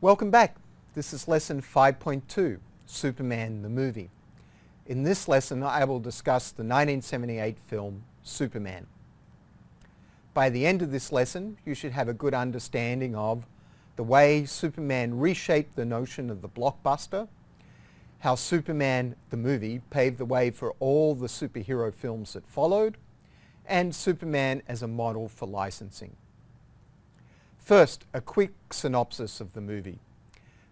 Welcome back. This is lesson 5.2, Superman the movie. In this lesson I will discuss the 1978 film Superman. By the end of this lesson you should have a good understanding of the way Superman reshaped the notion of the blockbuster, how Superman the movie paved the way for all the superhero films that followed, and Superman as a model for licensing. First, a quick synopsis of the movie.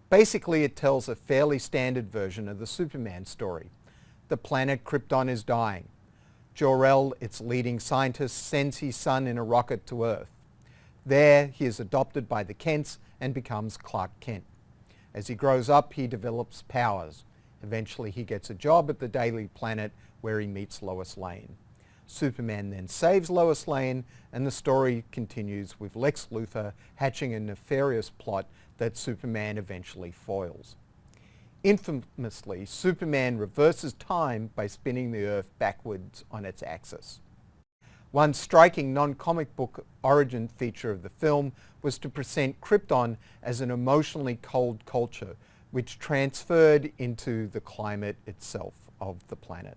Basically, it tells a fairly standard version of the Superman story. The planet Krypton is dying. Jor-El, its leading scientist, sends his son in a rocket to Earth. There, he is adopted by the Kents and becomes Clark Kent. As he grows up, he develops powers. Eventually, he gets a job at the Daily Planet where he meets Lois Lane. Superman then saves Lois Lane, and the story continues with Lex Luthor hatching a nefarious plot that Superman eventually foils. Infamously, Superman reverses time by spinning the Earth backwards on its axis. One striking non-comic book origin feature of the film was to present Krypton as an emotionally cold culture, which transferred into the climate itself of the planet.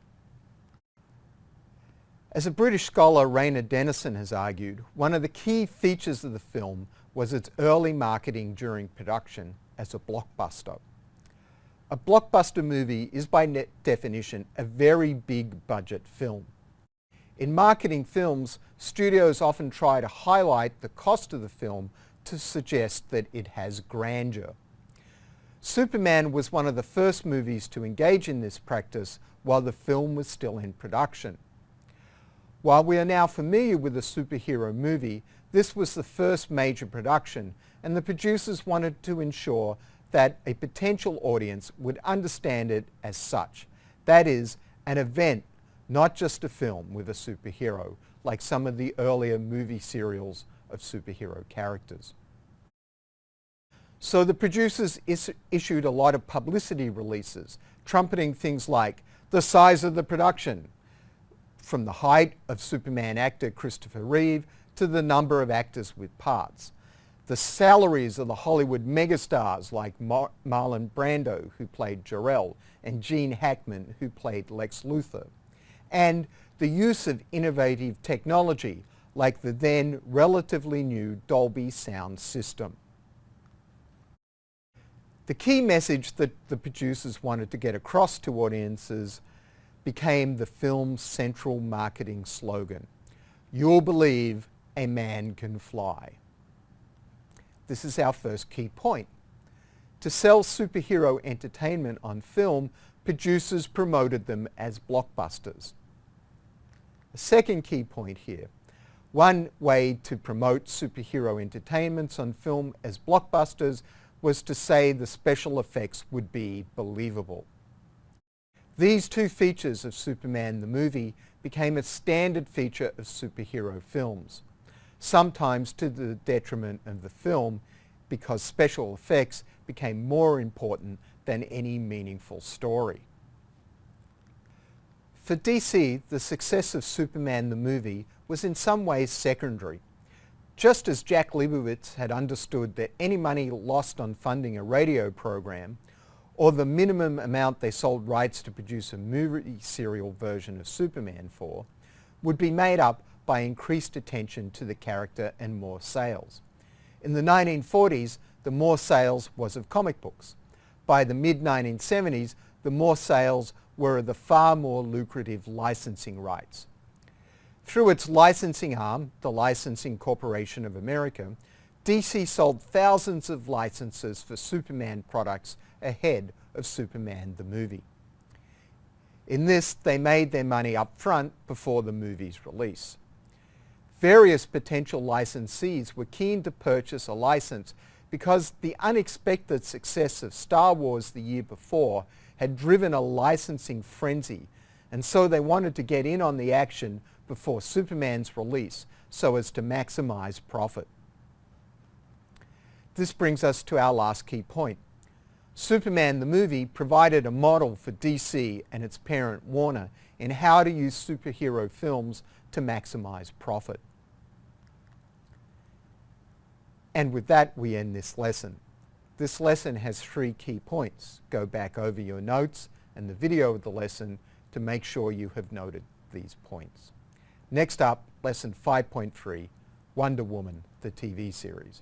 As a British scholar, Raina Dennison, has argued, one of the key features of the film was its early marketing during production as a blockbuster. A blockbuster movie is by definition a very big budget film. In marketing films, studios often try to highlight the cost of the film to suggest that it has grandeur. Superman was one of the first movies to engage in this practice while the film was still in production. While we are now familiar with a superhero movie, this was the first major production, and the producers wanted to ensure that a potential audience would understand it as such. That is, an event, not just a film with a superhero, like some of the earlier movie serials of superhero characters. So the producers issued a lot of publicity releases, trumpeting things like the size of the production, from the height of Superman actor Christopher Reeve to the number of actors with parts, the salaries of the Hollywood megastars like Marlon Brando, who played Jor-El, and Gene Hackman, who played Lex Luthor, and the use of innovative technology like the then relatively new Dolby sound system. The key message that the producers wanted to get across to audiences became the film's central marketing slogan: "You'll believe a man can fly." This is our first key point. To sell superhero entertainment on film, producers promoted them as blockbusters. A second key point here. One way to promote superhero entertainments on film as blockbusters was to say the special effects would be believable. These two features of Superman the movie became a standard feature of superhero films, sometimes to the detriment of the film because special effects became more important than any meaningful story. For DC, the success of Superman the movie was in some ways secondary. Just as Jack Leibowitz had understood that any money lost on funding a radio program, or the minimum amount they sold rights to produce a movie serial version of Superman for, would be made up by increased attention to the character and more sales. In the 1940s, the more sales was of comic books. By the mid-1970s, the more sales were of the far more lucrative licensing rights. Through its licensing arm, the Licensing Corporation of America, DC sold thousands of licenses for Superman products ahead of Superman the movie. In this, they made their money up front before the movie's release. Various potential licensees were keen to purchase a license because the unexpected success of Star Wars the year before had driven a licensing frenzy, and so they wanted to get in on the action before Superman's release so as to maximize profit. This brings us to our last key point. Superman the movie provided a model for DC and its parent Warner in how to use superhero films to maximize profit. And with that, we end this lesson. This lesson has 3 key points. Go back over your notes and the video of the lesson to make sure you have noted these points. Next up, lesson 5.3, Wonder Woman, the TV series.